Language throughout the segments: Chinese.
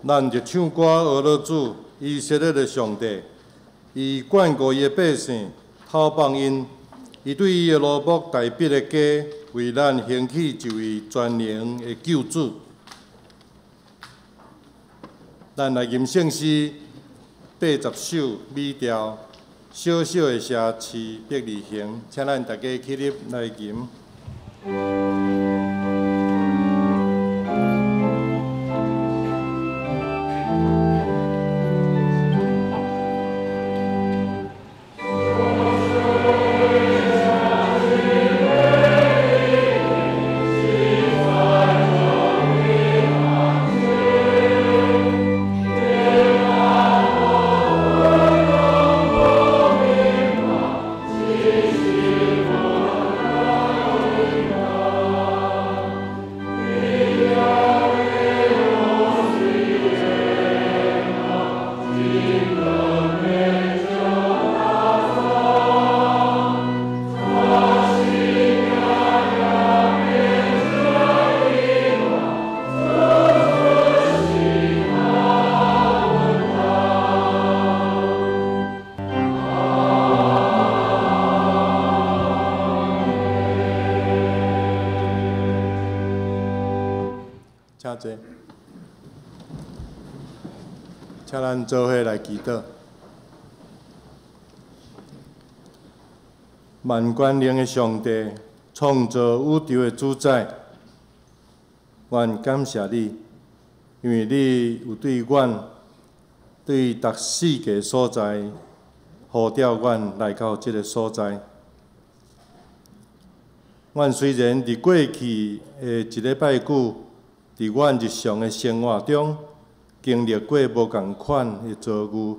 咱就唱歌俄罗主以色列的上帝，伊眷顾伊的百姓，讨帮因，伊对伊的罗卜大必的家，为咱兴起一位全能的救主。咱来吟圣诗80首美调，小小的社区必而行，请咱大家起立来吟。请咱做伙来祈祷。万权能的上帝，创造宇宙的主宰，愿感谢你，因为你有对阮、对逐世界所在，呼召阮来到这个所在。阮虽然伫过去的一礼拜久，伫阮日常的生活中，经历过无共款的遭遇，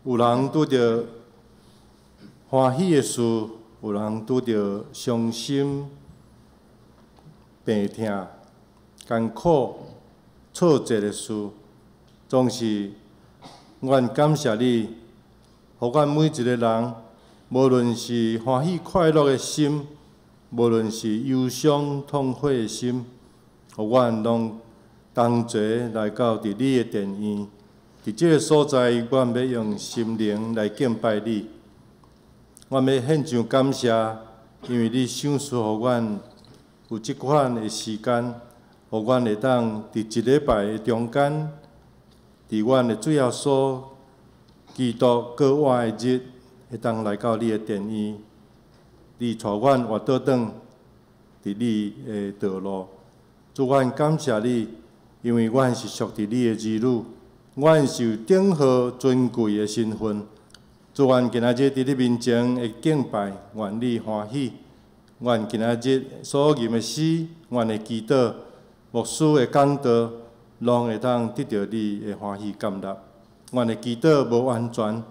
有人拄着欢喜的事，有人拄着伤心、病痛、艰苦、挫折的事，总是愿感谢你，互阮每一个人，无论是欢喜快乐的心，无论是忧伤痛悔的心，互阮拢同齐来到伫你的殿院，伫这个所在，阮要用心灵来敬拜你。阮要献上感谢，因为你赏赐互阮有即款的时间，互阮会当伫一礼拜的中间，伫阮的最后所基督过活的日，会当来到你的殿院。你带阮活倒转伫你的道路，主，阮感谢你，因为阮是属于你的儿女，阮是有顶好尊贵的身份。主，愿今仔日伫你面前的敬拜，愿你欢喜。愿今仔日所吟的诗，愿的祈祷，牧师的讲道，拢会当得到你的欢喜感纳。阮的祈祷无完全。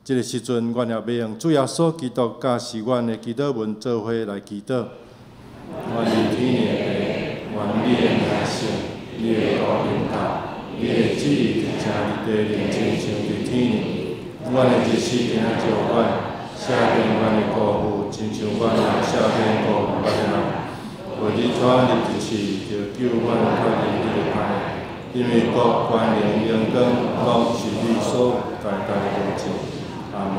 这个时阵，阮也要用主耶稣基督教示阮的祈祷文做伙来祈祷。阮是天的父，愿你的名圣，你的国临到，你的旨意伫正伫地面，亲像伫天里。阮的日时今仔照阮，赦免阮的过负，亲像阮也赦免过负别人。为你转入一次，就救阮脱离你的歹，因为国、权、能、荣光，拢是你所代代无尽。阿门。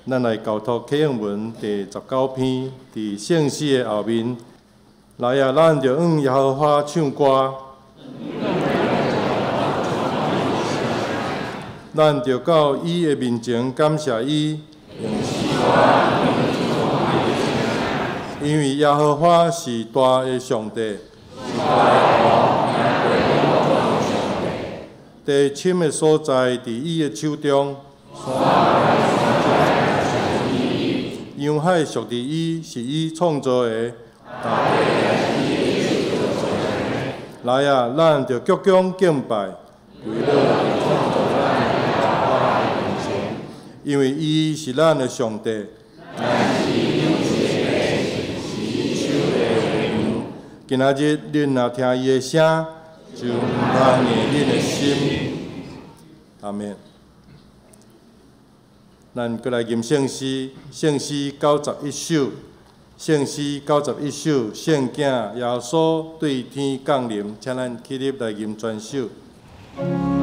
咱来交托启应文第19篇，伫圣诗的后面。来啊，咱就向耶和华唱歌，咱就到伊的面前感谢伊，因为耶和华是大的上帝，地深的所在伫伊的手中。洋海属伫伊，是伊创造的。来啊，咱着鞠躬敬拜，因为伊是咱的上帝。今仔日恁若听伊的声，就唔通硬恁的心。阿免。咱过来吟圣诗，圣诗91首，圣诗91首，圣囝耶稣对天降临，请咱起立来吟全首。Amen.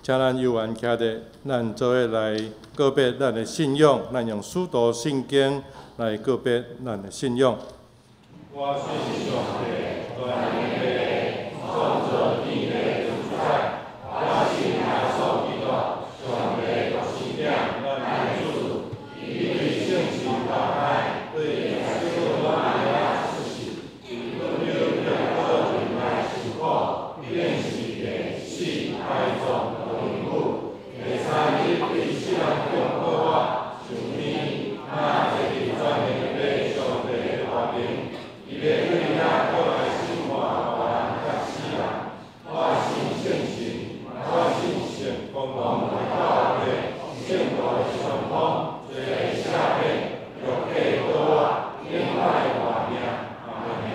请咱游玩徛伫，咱做伙来告别咱的信仰，咱用使徒圣经来告别咱的信仰。我信上帝，全能的创造天地主宰。我信耶稣基督，上帝独生者，咱主，伊对圣神同爱，对耶稣爱的出世，伊温柔着个人来受苦，变是的死爱葬荣辱，会使你对世人中好我，像你那会伫全能的上帝的大名，伊要对咱过来生活活人甲死人。我信圣神，我信圣公共的教会，圣道的上方，罪的赦免，肉体好我，永爱活命。阿门。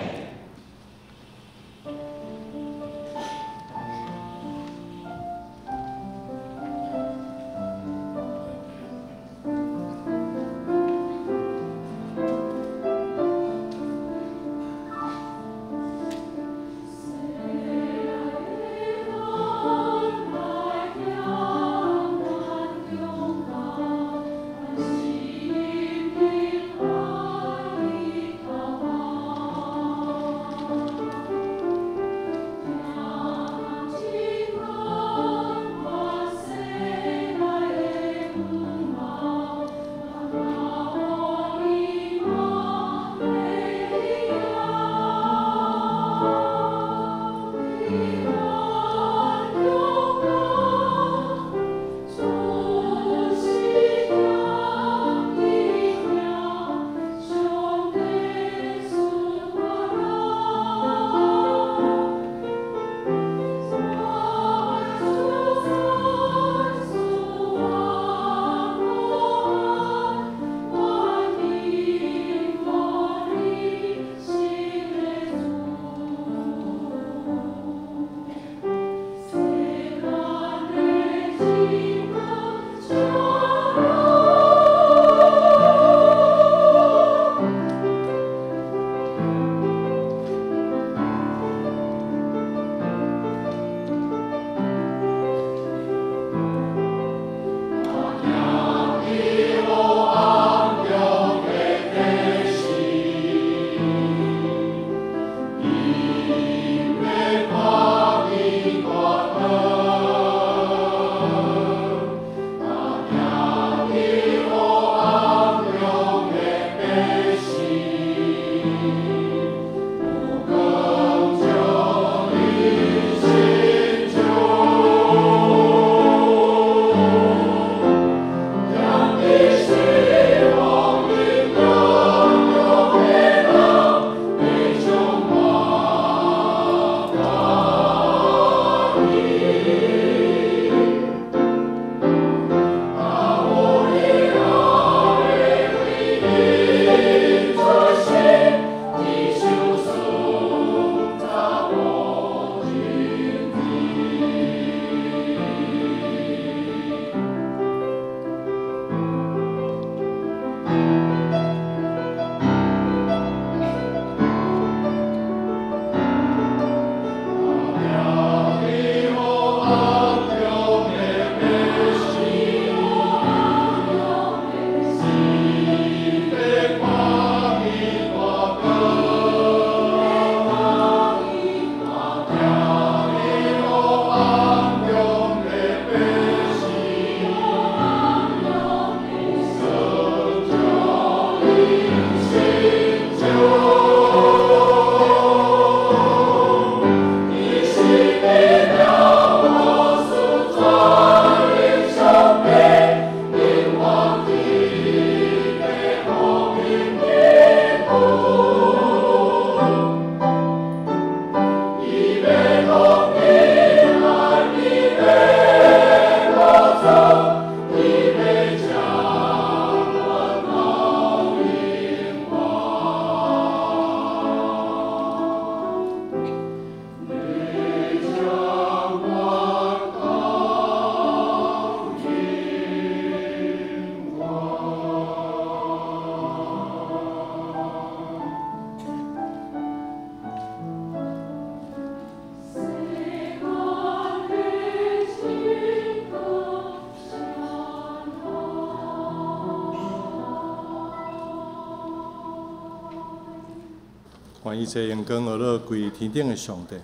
一切荣光而乐归天顶的上帝。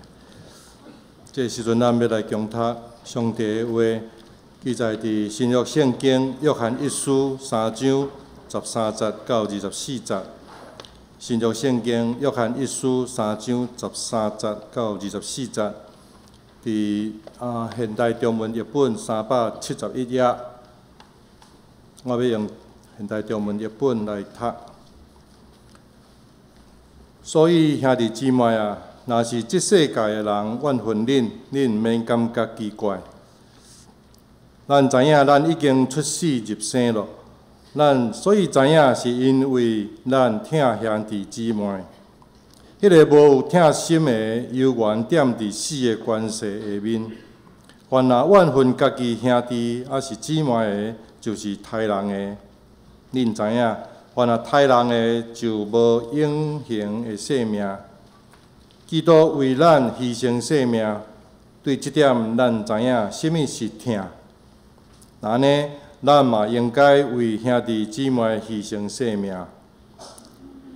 这时阵，咱要来强读上帝的话，记载伫新约圣经约翰一书3章13节到24节。新约圣经约翰一书3章13节到24节。伫现代中文译本371页，我要用现代中文译本来读。所以兄弟姊妹啊，若是即世界的人怨恨恁，恁毋免感觉奇怪。咱知影，咱已经出世入生了。所以知影，是因为咱疼兄弟姊妹。迄个无有疼心的，犹原踮伫死的关系下面。凡若怨恨家己兄弟还是姊妹的，就是杀人的。恁知影，凡若杀人的，就无永恒的生命。基督为咱牺牲生命，对这点咱知影，什么是疼。那呢，咱嘛应该为兄弟姊妹牺牲生命。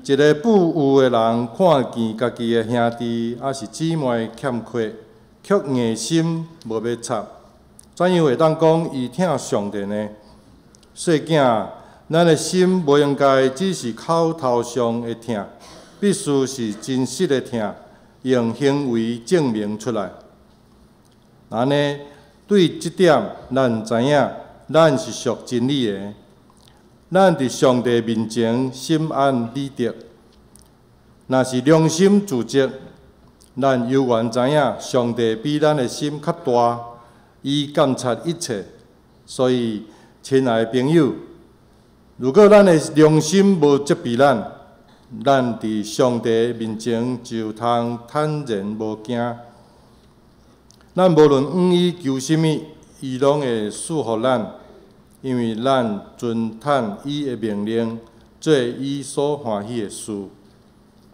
一个不有的人看见家己的兄弟还是姊妹欠缺，却硬心无要插，怎样会当讲伊疼上帝呢？细囝，咱的心无应该只是口头上的疼，必须是真实的疼，用行为证明出来。那呢，对这点，咱知影，咱是属真理的。咱伫上帝面前心安理得。若是良心自责，咱犹原知影上帝比咱的心较大，伊监察一切。所以，亲爱的朋友，如果咱的良心无责备咱伫上帝面前就通坦然无惊。咱无论往伊求什么，伊拢会赐予咱。因为咱遵坦伊的命令，做伊所欢喜的事。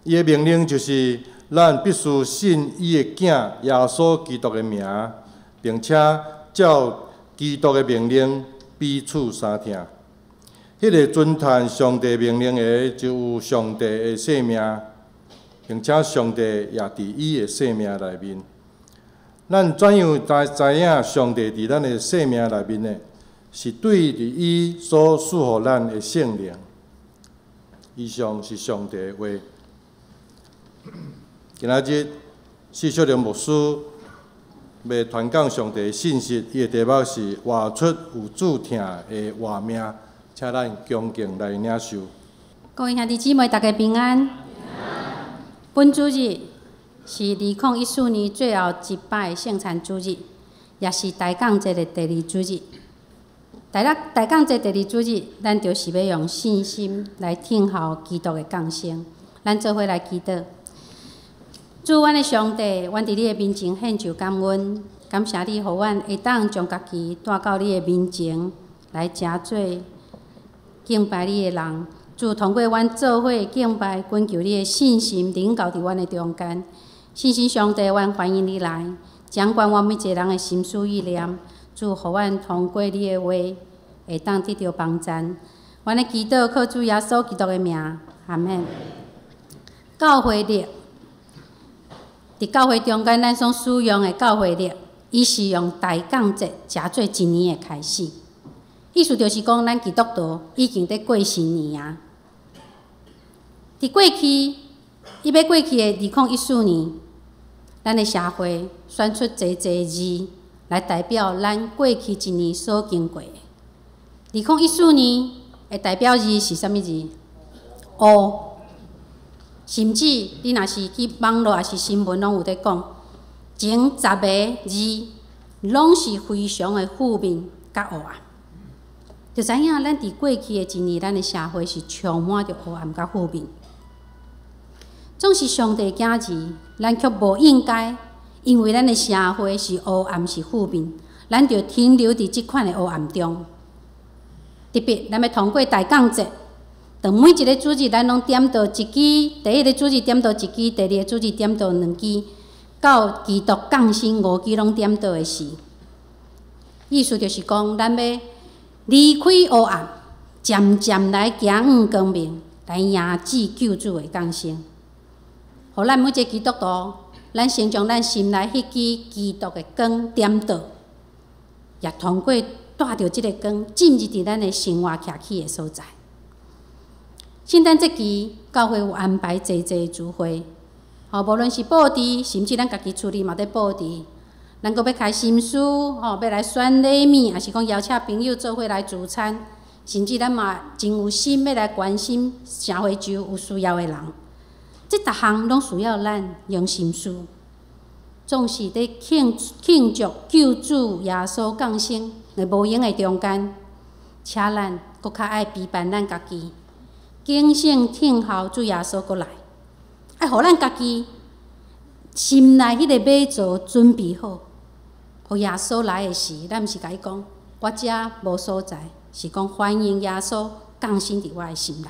伊的命令就是，咱必须信伊的囝耶稣基督的名，并且照基督的命令彼此相听。迄个遵坦上帝命令的，就有上帝的生命，并且上帝也伫伊的生命内面。咱怎样知影上帝伫咱的生命内面呢？是对伫伊所赐予咱的圣灵。以上是上帝的话。今仔日，四小林牧师要传讲上帝的信息，伊的题目是“活出有主疼的活命”，请咱恭敬来领受。各位兄弟姊妹，大家平安。本主日是2014年最后一摆圣餐主日，也是大港节的第二主日。大港节第二主日，咱就是要用信心来听候基督的降生。咱做伙来祈祷。主，阮的上帝，阮伫你的面前献上感恩，感谢你，互阮会当将家己带到你的面前来诚做敬拜你的人。主，通过阮做伙敬拜，恳求你的信心临到伫阮的中间。信心上帝，阮欢迎你来，掌管阮每一个人的心思意念。主，互阮通过你的话，会当得到帮助。阮的祈祷靠主耶稣基督的名，阿门。教会历，伫教会中间，咱所使用的教会历，伊是用大港节诚做一年的开始。意思就是讲，咱基督徒已经伫过新年啊。伫过去，伊要过去的2014年，咱的社会选出侪字来代表咱过去一年所经过的。2014年的代表字是啥物字？乌。甚至你若是去网络还是新闻，拢有伫讲，前10个字拢是非常的负面甲黑暗。就知影咱伫过去的一年，咱的社会是充满着黑暗甲负面。总是上帝囝子，咱却无应该，因为咱的社会是黑暗是负面，咱就停留伫即款的黑暗中。特别，咱要通过大港节。当每一个主日，咱拢点到一支，第一个主日点到一支，第二个主日点到2支，到基督降生5支拢点到的是。意思就是讲，咱要离开黑暗，渐渐来行往光明，来迎接救主的降生。互咱每一个基督徒，咱先将咱心内迄支基督的光点倒，也通过带着即个光进入伫咱的生活徛起的所在。圣诞节期，教会有安排济济聚会，无论是布置，甚至咱家己厝里嘛在布置。咱阁要开心书，要来选礼物，也是讲邀请朋友做伙来聚餐，甚至咱嘛真有心要来关心社会中有需要的人。这逐项拢需要咱用心思，总是伫庆祝救主耶稣降生的无形的中间，请咱阁较爱陪伴咱家己。警醒听候主耶稣过来，爱互咱家己心内迄个马槽准备好，互耶稣来的时，咱毋是甲伊讲，我遮无所在，是讲欢迎耶稣降生伫我的心内。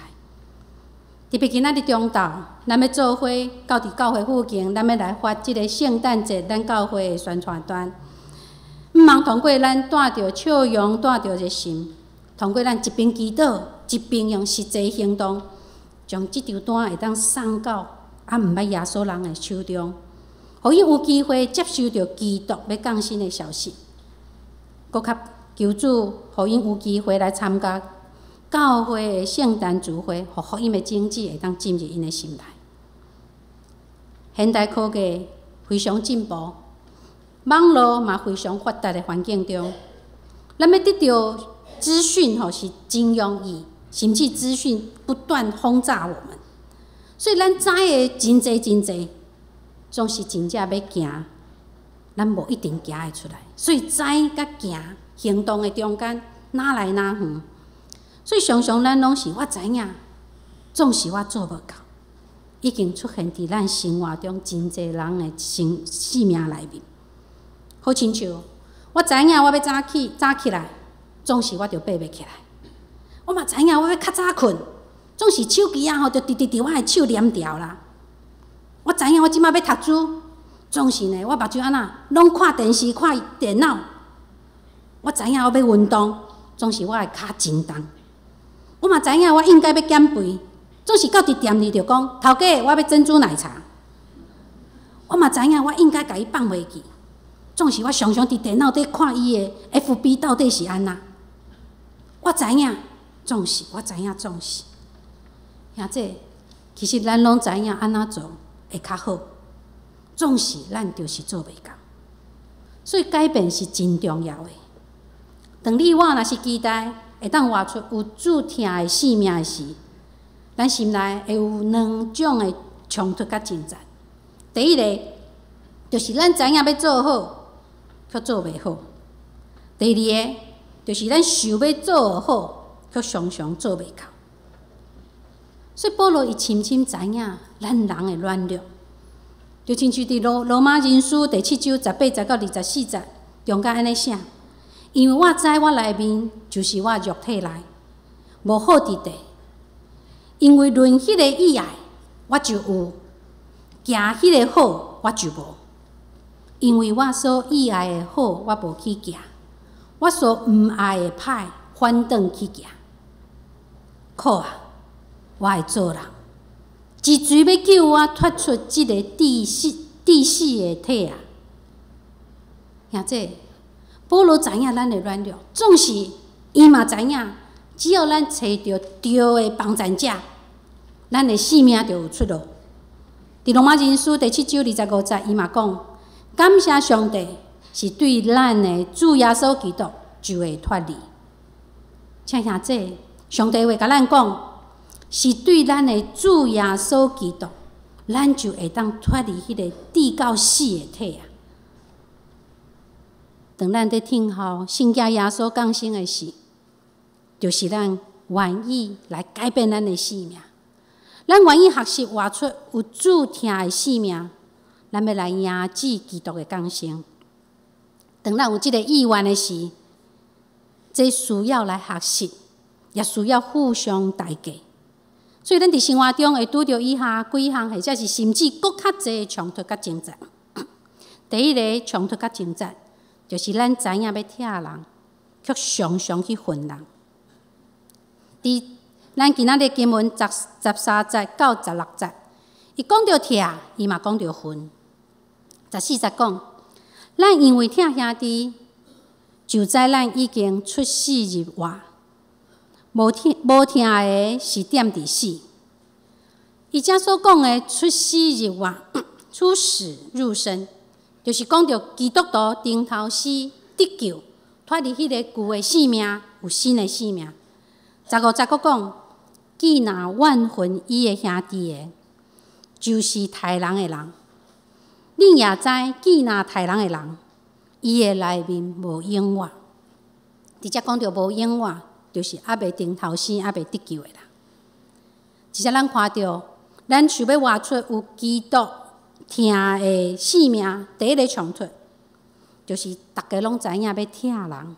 特别今仔日中昼，咱要做伙到伫教会附近，咱要来发即个圣诞节咱教会的宣传单，毋茫通过咱带着笑容，带着热心，通过咱一边祈祷。一边用实际行动，将即张单会当送到毋捌耶稣人的手中，互伊有机会接受到基督要降生的消息，搁较求主，互因有机会来参加教会的圣诞聚会，互福音的种子会当进入因的心内。现代科技非常进步，网络嘛非常发达的环境中，咱要得到资讯是真容易。甚至资讯不断轰炸我们，所以咱知的真济真济，总是真正要行，咱无一定行会出来。所以知甲行行动的中间哪来哪远，所以常常咱拢是我知影，总是我做无到，已经出现伫咱生活中真济人的生命内面。好亲像我知影我要早起来，总是我就爬袂起来。我嘛知影，我要较早困，总是手机就直我的手黏掉啦。我知影，我即摆要读书，总是呢，我目睭安那拢看电视、看电脑。我知影，我要运动，总是我的骹真重。我嘛知影，我应该要减肥，总是到伫店里就讲头家，我要珍珠奶茶。我嘛知影，我应该甲伊放袂记，总是我常常伫电脑底看伊的 FB 到底是安那。我知影。总是，我知影总是，兄弟，其实咱拢知影安怎做会较好，总是咱就是做袂到，所以改变是真重要的。当你我若是期待会当活出有主听的生命的时，咱心内会有两种的冲突甲挣扎。第一个就是咱知影要做好，却做袂好；第二个就是咱想要做好。却常常做袂到，所以保罗伊深深知影咱人的软弱，就亲像伫罗马人书第7章18节到24节中间安尼写：因为我知我内面就是我肉体内无好伫地，因为论迄个以外我就有，行迄个好我就无，因为我所意爱的好我无去行，我所毋爱的歹反转去行。可啊！我会做人，一嘴要救我脱出即个地死的体啊！兄弟，保罗知影咱的软弱，总是伊嘛知影，只要咱找到对的帮助者，咱的性命就有出路。伫罗马人书第7章25节，伊嘛讲：感谢上帝，是对咱的主耶稣基督就会脱离。请兄弟。上帝话甲咱讲，是对咱的主耶稣基督，咱就会当脱离迄个地到死的体啊。当咱伫听候圣子耶稣降生的时，就是咱愿意来改变咱的生命，咱愿意学习活出有主听的生命，咱要来迎接基督的降生。当咱有即个意愿的时，这需要来学习。也需要互相代价，所以咱伫生活中会拄到以下几项，或者是甚至搁较侪的冲突甲挣扎。第一个冲突甲挣扎，就是咱知影要疼人，却常常去恨人。伫咱今仔日经文13节到16节，伊讲到疼，伊嘛讲到恨。14节讲，咱因为疼兄弟，就知咱已经出死入活。无疼的是踮伫死。伊遮所讲的出死入活、出死入生，就是讲到基督徒顶头死得救，脱离迄个旧的性命，有新的性命。15节佫讲，既若怨恨伊的兄弟的，就是杀人的人。恁也知，既若杀人的人，伊的内面无永活。直接讲到无永活，就是还未顶头死、还未得救的人。只是咱看到，咱想要活出有基督疼的性命，第一个冲突，就是大家拢知影要疼人。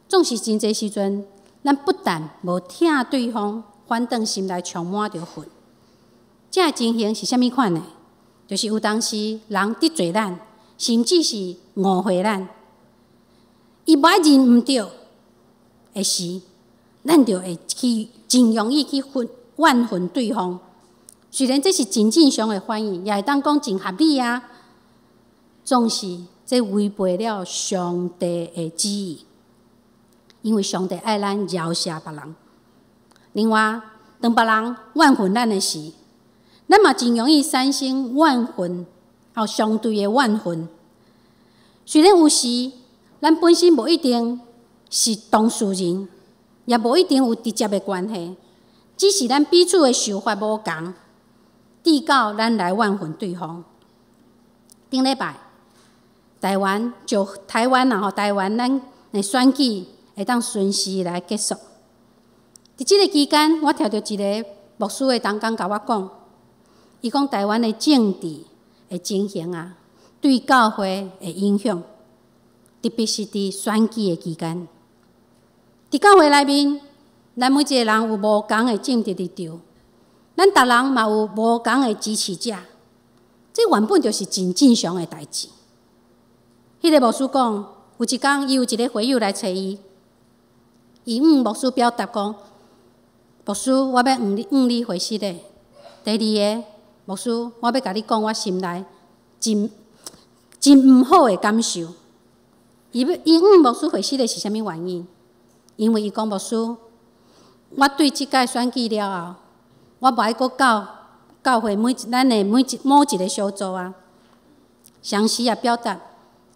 总是真侪时阵，咱不但无疼对方，反倒心内充满着恨。这个情形是啥物款呢？就是有当时人得罪咱，甚至是误会咱，伊无爱认毋对的时，咱就会去真容易去怨恨对方。虽然这是真正常的反应，也会当讲真合理啊，总是这违背了上帝的旨意，因为上帝爱咱饶恕别人。另外，当别人怨恨咱的时，咱嘛真容易产生怨恨，还有相对的怨恨。虽然有时咱本身无一定是当事人，也无一定有直接的关系，只是咱彼此的想法无同，致到咱来怨恨对方。顶礼拜，台湾咱的选举会当顺势来结束。伫即个期间，我听到一个牧师的同工甲我讲，伊讲台湾的政治的情形啊，对教会的影响，特别是伫选举的期间。伫教会内面，咱每一个人有无同的政治立场，咱逐人嘛有无同的支持者，这原本就是真正常的代志。迄个牧师讲，有一天伊有一个会友来找伊，伊牧师表达讲，牧师，我要你回息的。第二个，牧师，我要甲你讲我心内真毋好的感受。伊牧师回息的是啥物原因？因为伊讲牧师，我对即届选举了后，我无爱阁教会咱的某一个小组啊，详细也表达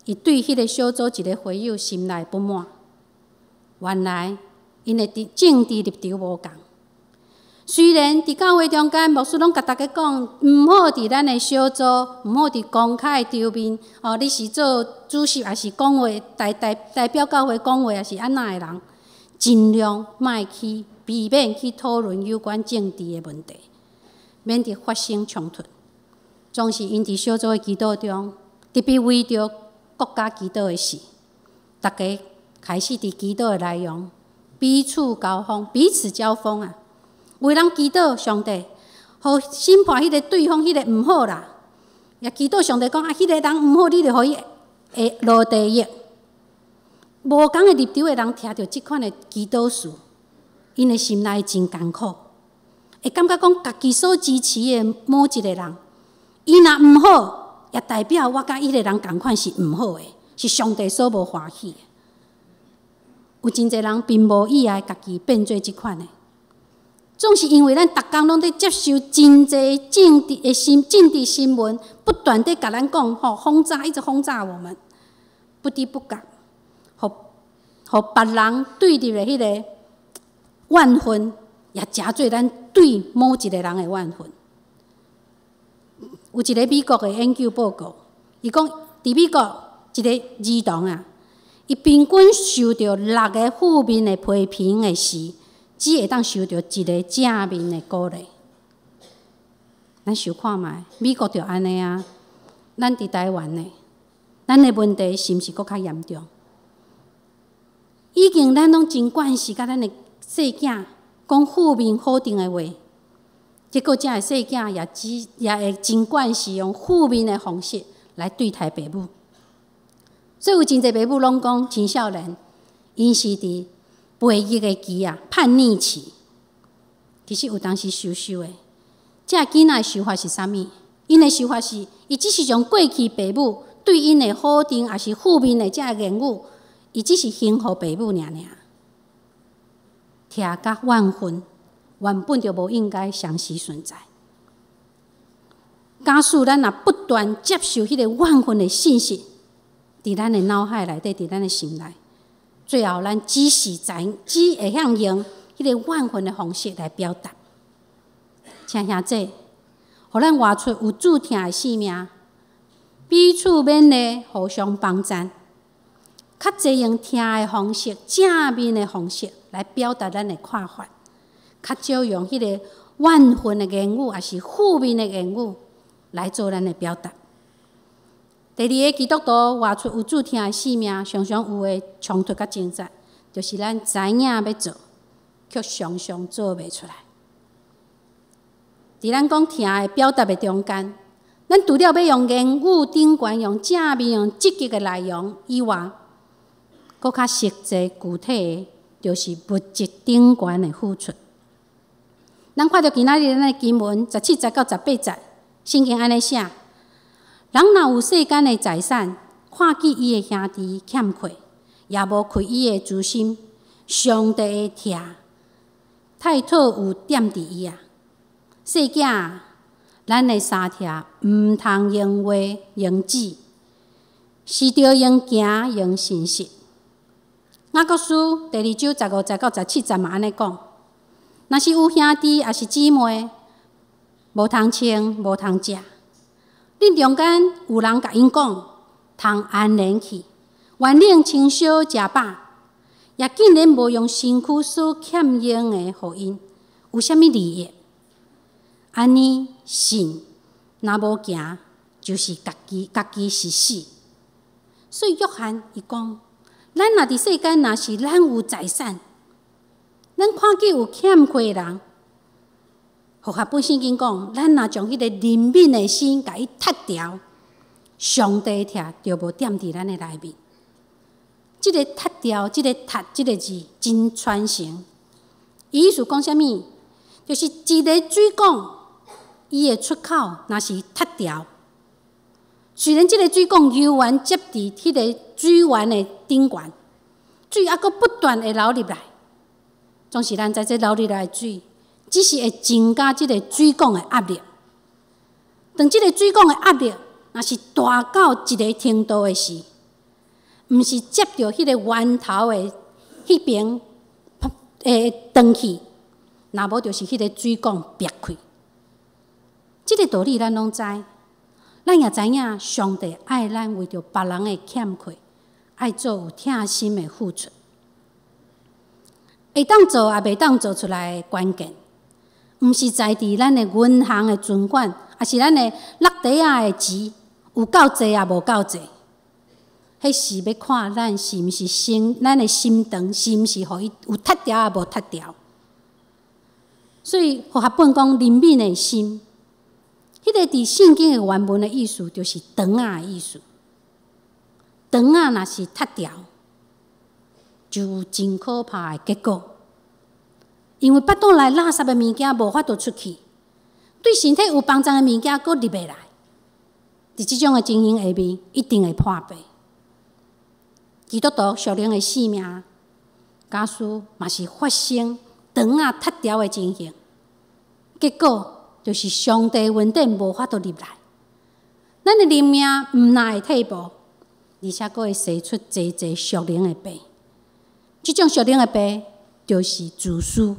伊对迄个小组一个会友心内不满。原来因的政治立场无共。虽然伫教会中间，牧师拢甲大家讲，毋好伫咱的小组，毋好伫公开场面，你是做主席，还是讲话代表教会讲话，还是安那的人，尽量莫去避免去讨论有关政治的问题，免得发生冲突。总是因伫小组的祈祷中，特别为着国家祈祷的事，大家开始伫祈祷的内容彼此交锋啊。为人祈祷上帝，互审判迄个对方迄个毋好啦，也祈祷上帝讲迄个人毋好，你就互伊会落地狱。无同的立场的人听到即款的祈祷词，因的心内真艰苦，会感觉讲家己所支持的某一个人，伊若毋好，也代表我甲迄个人同款是毋好的，是上帝所无欢喜的。有真侪人并无意爱家己变做即款的。总是因为咱逐工拢在接受真侪政治新闻，不断地甲咱讲轰炸，一直轰炸我们，不知不觉，互别人对立的迄个怨恨，也加做咱对某一个人的怨恨。有一个美国的研究报告，伊讲伫美国一个儿童啊，伊平均受到6个负面的批评的时，只会当受到1个正面的鼓励。咱想看卖，美国就安尼啊，咱伫台湾呢，咱的问题是毋是搁较严重？已经咱拢真惯势，甲咱的细囝讲负面否定的话，结果这个细囝也会真惯势用负面的方式来对待爸母。所以有真侪爸母拢讲，青少年因是伫培育的期啊，叛逆期，其实有当时羞羞的，这囡仔的想法是啥物？因的想法是，伊只是将过去爸母对因的否定，也是负面的这言语，伊只是幸福爸母尔。听甲怨恨，原本就无应该相时存在。假使咱若不断接受迄个怨恨的信息，伫咱的脑海内底，伫咱的心内，最后咱只会向用迄个怨恨的方式来表达。请兄姐，互咱活出有主听的生命，彼此勉励，互相帮赞，较侪用听的方式、正面的方式来表达咱的看法，较少用迄个怨恨的言语，也是负面的言语来做咱的表达。第二个基督徒活出有主听的生命，常常有的冲突甲挣扎，就是咱知影要做，却常常做袂出来。伫咱讲听的表达的中间，咱除了要用言语顶悬、用正面、用积极的内容以外，搁较实际具体的，就是物质顶悬的付出。咱看到今仔日咱的经文17节到18节，圣经安尼写：人若有世间的财产，看见伊的兄弟欠亏，也无开伊的资心，上帝会疼，太讨有点伫伊啊！细囝，咱的三疼毋通用话用指，是着用行用信实。雅各书第2章15节到17节嘛安尼讲：若是有兄弟也是姊妹，无通穿无通食，恁中间有人甲因讲，通安然去，原领清烧食饱，也竟然无用身躯所欠用的互因，有啥物利益？安尼信若无行，就是家己是死。所以约翰伊讲，咱若伫世间，若是咱有财产，咱看见有欠亏的人，和合本圣经讲，咱若将迄个怜悯的心，甲伊踢掉，上帝疼就无点伫咱的内面。即个踢掉，即个踢，即个字真传承。意思讲啥物？就是一个水管，伊的出口若是踢掉，虽然即个水管悠远接伫迄个水源的顶悬，水还阁不断会流入来，总是咱知这流入来的水，只是会增加即个水管的压力。当即个水管的压力若是大到一个程度的时，毋是接着迄个源头的迄边断去，若无就是迄个水管裂开。即个道理咱拢知，咱也知影上帝爱咱为着别人的欠亏，爱做有疼心的付出。会当做也袂当做出来的关键，毋是在伫咱的银行的存款，也是咱的落地仔的钱有够济也无够济。迄是要看咱是毋是咱的心肠是毋是互伊有踢掉也无踢掉。所以和合本讲怜悯的心。迄个伫圣经的原文的意思，就是肠仔的意思。肠仔若是踢掉，就有真可怕的结果。因为腹肚内垃圾的物件无法度出去，对身体有帮助的物件阁入袂来。伫即种的情形下面，一定会破败。基督徒属灵的生命，假使嘛是发生肠仔踢掉的情形，结果就是上帝恩典无法度入来，咱的灵命毋但会退步，而且阁会生出济济属灵的病。即种属灵的病就是自私，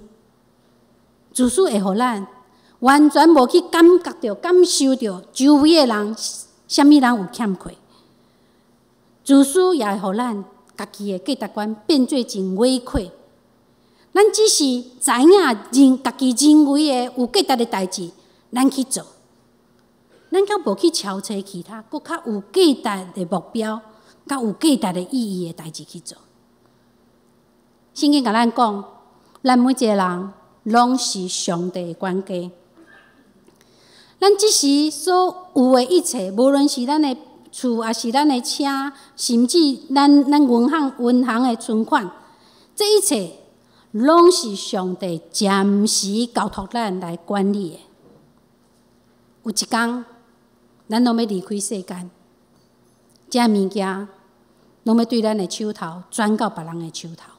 自私会互咱完全无去感觉到、感受到周围的人，啥物人有欠亏。自私也会互咱家己的价值观变做真委屈。咱只是知影家己认为的有价值的代志，咱去做，咱较无去瞧找其他搁较有价值的目标，较有价值的意义的代志去做。圣经甲咱讲，咱每一个人拢是上帝的管家。咱即时所有的一切，无论是咱的厝，还是咱的车，甚至咱银行的存款，这一切拢是上帝暂时交托咱来管理的。有一天，咱拢要离开世间，这物件拢要对咱的手头转到别人的手头。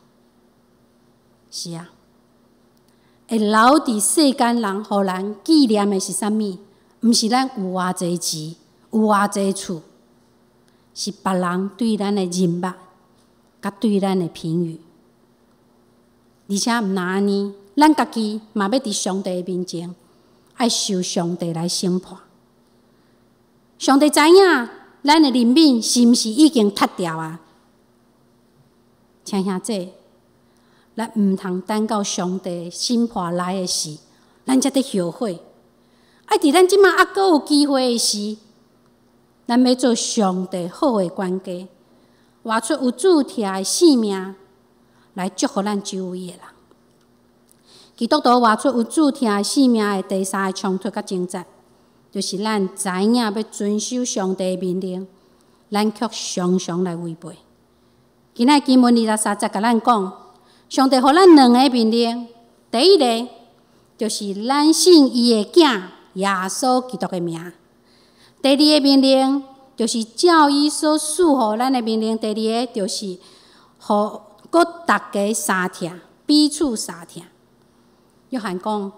是啊，会留伫世间人，互人纪念的是啥物？毋是咱有偌济钱，有偌济厝，是别人对咱的认捌，甲对咱的评语。而且毋但安尼，咱家己嘛要伫上帝面前，爱受上帝来审判。上帝知影咱的灵敏是毋是已经塌掉啊？请兄姐，咱毋通等到上帝审判来的时，咱才得后悔。爱伫咱即马还阁有机会的时，咱要做上帝好的管家，活出有主题的性命，来祝福咱周围的人。基督徒活出有主题的性命的第三个冲突甲征战，就是咱知影要遵守上帝的命令，咱却常常来违背。今仔经文23节甲咱讲，上帝予咱两个命令，第一个就是咱信伊的囝耶稣基督的名；第二个命令就是照伊所赐予咱的命令。第二个就是予各大家相疼，彼此相疼。约翰讲，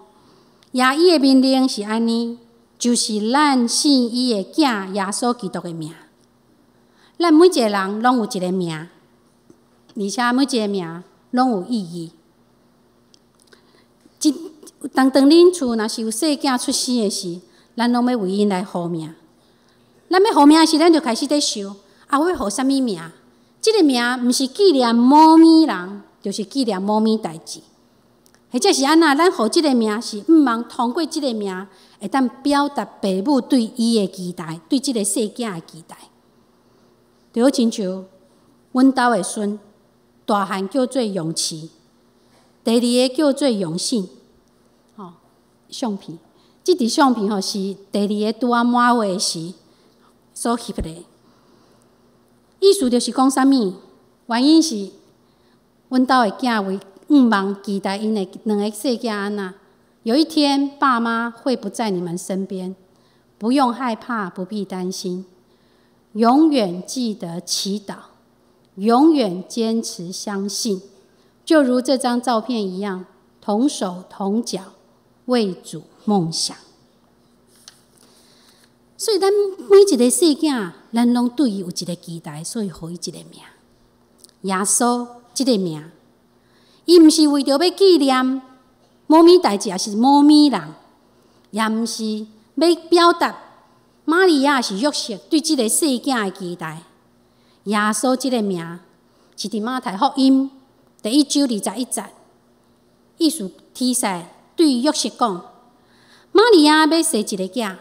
耶伊的命令是安尼，就是咱信伊的囝耶稣基督的名。咱每一个人拢有一个名，而且每一个名拢有意义。当恁厝若是有细囝出生的时，咱拢要为因来呼名。咱要呼名时，咱就开始在想，我要呼啥物名？即个名毋是纪念某物人，就是纪念某物代志。或者是安那，咱呼即个名是毋茫通过即个名，会当表达父母对伊的期待，对即个细囝的期待。就好亲像阮兜的孙，大汉叫做永琪，第二个叫做永信。相片，即张相片是第二个拄仔满月时所翕的。意思就是讲啥物？原因是阮兜的囝为望期待因的两个细囝安那。有一天，爸妈会不在你们身边，不用害怕，不必担心，永远记得祈祷，永远坚持相信，就如这张照片一样，同手同脚。为主梦想，所以咱每一个细囝，咱拢对伊有一个期待，所以予伊一个名。耶稣这个名，伊毋是为着要纪念某物代志，也是某物人，也毋是要表达玛利亚是约瑟对这个细囝的期待。耶稣这个名是伫马太福音第1章21节，意思提示。对约瑟讲，玛利亚要生一个囝，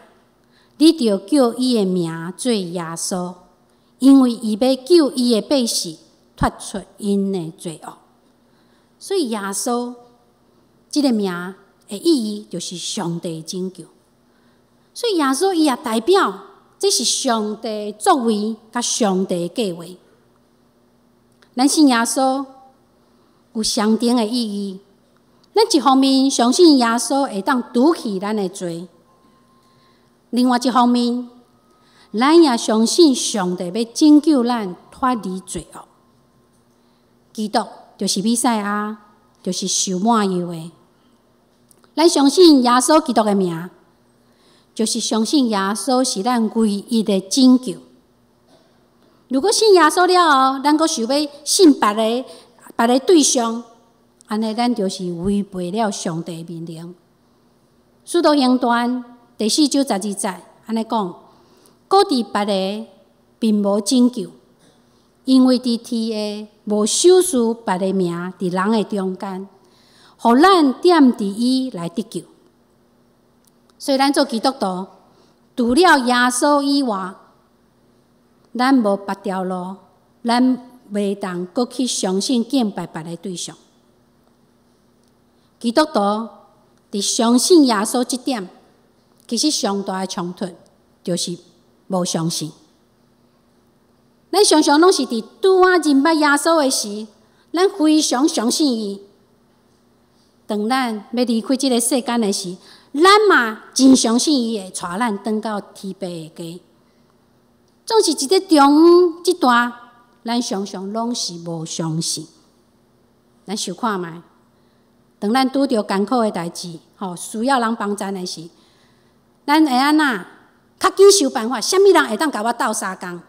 你着叫伊的名做耶稣，因为伊要救伊的百姓脱出因的罪恶。所以耶稣这个名的意义就是上帝拯救。所以耶稣伊也代表这是上帝作为甲上帝计划。咱信耶稣有相等的意义。咱一方面相信耶稣会当除去咱的罪，另外一方面，咱也相信上帝要拯救咱脱离罪恶。基督就是弥赛亚，就是受满油的。咱相信耶稣基督的名，就是相信耶稣是咱唯一的拯救。如果信耶稣了后，咱阁想要信别个对象。安尼，咱就是违背了上帝的命令。使徒行传第4章12节，安尼讲：各地别个并无拯救，因为伫天下无首次别个名伫人的中间，互咱点伫伊来得救。所以，咱做基督徒，除了耶稣以外，咱无别条路，咱袂当阁去相信敬拜别个对象。基督徒伫相信耶稣这点，其实上大的冲突就是无相信。咱常常拢是伫拄仔认捌耶稣的时，咱非常相信伊；当咱要离开这个世间的时，咱嘛真相信伊会带咱转到天父的家。总是一个中即段，咱常常拢是无相信。咱想看觅，当咱拄着艰苦的代志，需要人帮咱的时，咱会安那较紧想办法，啥物人会当甲我斗相共？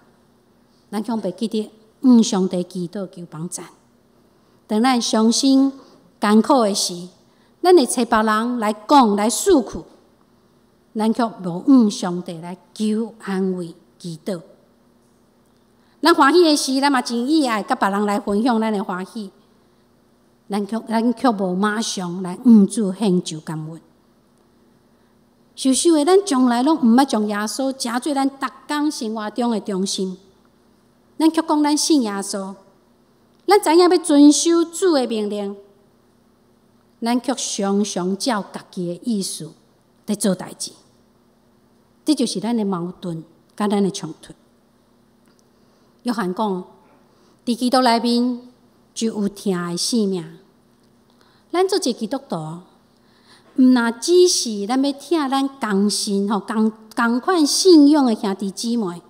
咱恐袂记得向上帝祈祷求帮咱。当咱伤心艰苦的时，咱会找别人来讲来诉苦，咱却无向上帝来求安慰祈祷。咱欢喜的时，咱嘛真意爱甲别人来分享咱的欢喜，咱却无马上来主献上感恩。受受的，咱从来拢毋捌将耶稣诚做咱逐工生活中的中心。咱却讲咱信耶稣，咱知影要遵守主的命令，咱却常常照家己的意思在做代志。这就是咱的矛盾，甲咱的冲突。约翰讲，伫基督内面就有疼的生命。咱做一个基督徒，毋若只是咱要疼咱同信同款信仰的兄弟姊妹，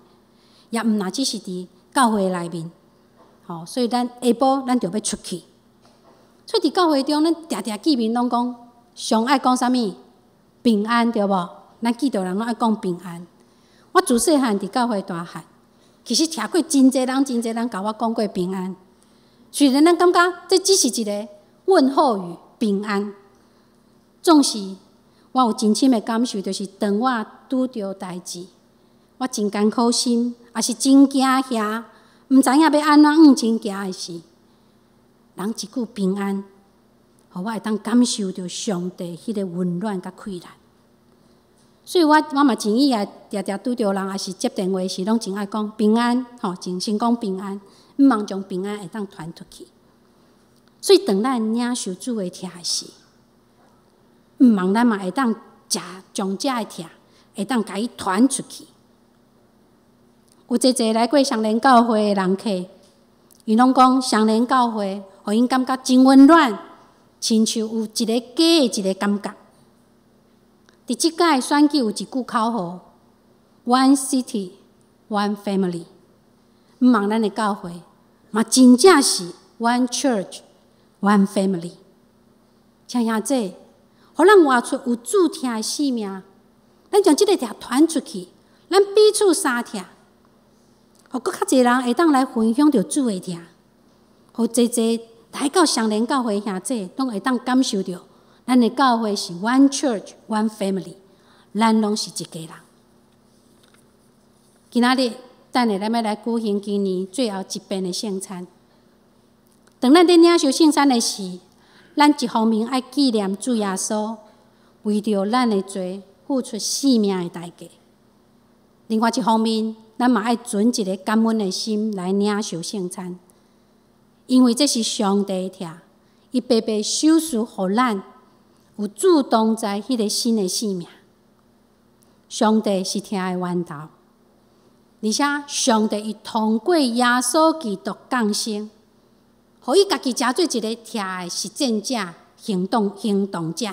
也毋若只是伫教会内面。所以咱下晡咱就要出去。所以伫教会中，咱常常见面拢讲，上爱讲啥物？平安，对无？咱基督徒人拢爱讲平安。我自细汉伫教会大汉。其实听过真侪人甲我讲过平安，虽然咱感觉这只是一个问候语，平安。总是我有真深的感受，就是当我拄着代志，我真艰苦心，也是真惊吓，毋知影要安怎往前行的时，人一句平安，互我会当感受到上帝迄个温暖甲快乐。所以我嘛真意爱常常拄着人，也是接电话时，拢真爱讲平安，真心讲平安，毋茫将平安会当传出去。所以当咱领受主的疼的时，毋茫咱嘛会当将这的疼会当甲伊传出去。有侪来过上联教会的人客，伊拢讲上联教会，互因感觉真温暖，亲像有一个家的一个感觉。伫即届选举有一句口号 ：One City, One Family。毋茫咱的教会，嘛真正是 One Church, One Family。请兄姐，互咱活出有主疼的生命，咱将即个疼传出去，咱彼此相疼，互搁较侪人会当来分享着主的疼，互侪来到上联教会兄姐，拢会当感受到。咱的教会是 One Church, One Family， 咱拢是一家人。今仔日，等下咱要来举行今年最后一遍的圣餐。当咱伫领受圣餐的时，咱一方面爱纪念主耶稣为着咱的罪付出性命的代价；另外一方面，咱嘛爱存一个感恩的心来领受圣餐，因为这是上帝的疼，伊白白手赐予咱。有主动在迄个新的生命，上帝是疼的源头，而且上帝伊通过耶稣基督降生，互伊家己诚做一个疼的实践者、行动者。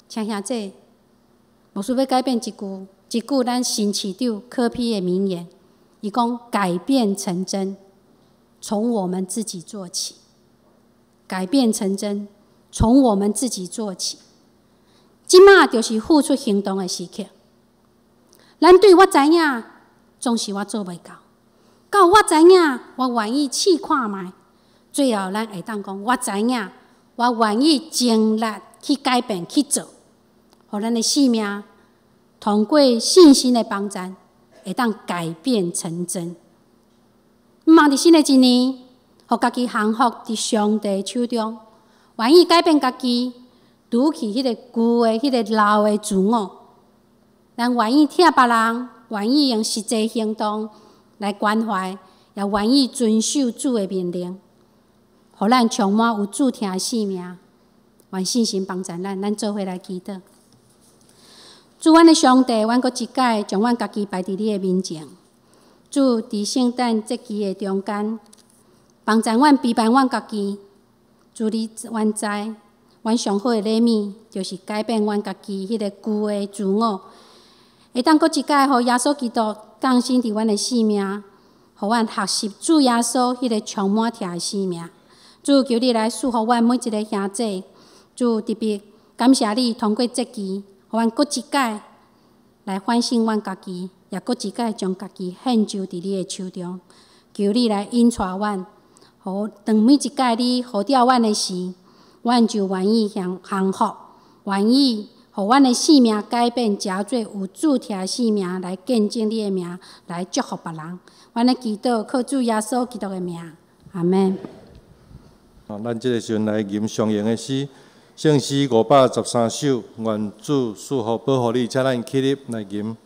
请兄姐，牧师要改变一句咱新市长柯 P 的名言，伊讲改变成真，从我们自己做起，改变成真。从我们自己做起，即马就是付出行动的时刻。咱对我知影，总是我做袂到；到我知影，我愿意试看觅。最后，咱会当讲，我知影，我愿意尽力去改变去做，互咱的生命通过信心的帮助，会当改变成真。毋茫伫新的一年，互家己降服伫上帝手中。愿意改变家己，除去迄个旧的、迄个老的自我。咱愿意疼别人，愿意用实际行动来关怀，也愿意遵守主的命令，互咱充满有主疼的生命。愿信心帮助咱做伙来祈祷。主，阮的上帝，阮阁一届将阮家己摆伫你的面前。主，伫圣诞节期的中间，帮助阮陪伴阮家己。主，你愿知，阮上好的礼物，就是改变阮家己迄个旧的自我，会当搁一摆，互耶稣基督降生伫阮的生命，互阮学习主耶稣迄个充满疼的生命。主求你来赐福阮每一个兄弟，主特别感谢你通过这期，互阮搁一摆来反省阮家己，也搁一摆将家己献就伫你的手中。求你来引带阮，互当每一摆你呼召阮的时，阮就愿意降服，愿意互阮的生命改变，诚做有主题的生命来见证你的名，来祝福别人。阮的祈祷靠主耶稣基督的名，阿门。咱即个时阵来吟上言的诗，圣诗513首，愿主赐福保护你，请咱起立来吟。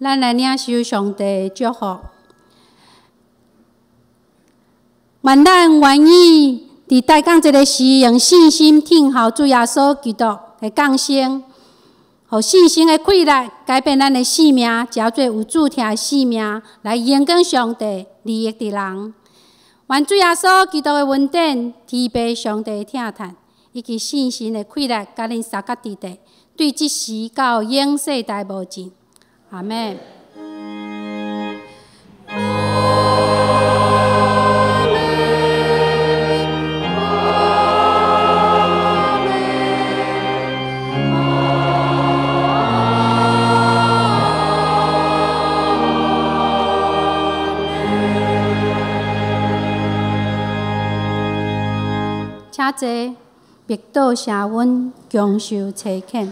咱来领受上帝的祝福，愿咱愿意伫大港这个时，用信心听候主耶稣基督的降生，互信心的快乐改变咱的生命，诚做有主题的生命，来荣光上帝，利益的人。愿主耶稣基督的恩典、天父上帝的疼叹，以及信心的快乐，甲恁三角地地，对即时到永世代无尽。阿门。请坐，别倒谢阮，强受差遣。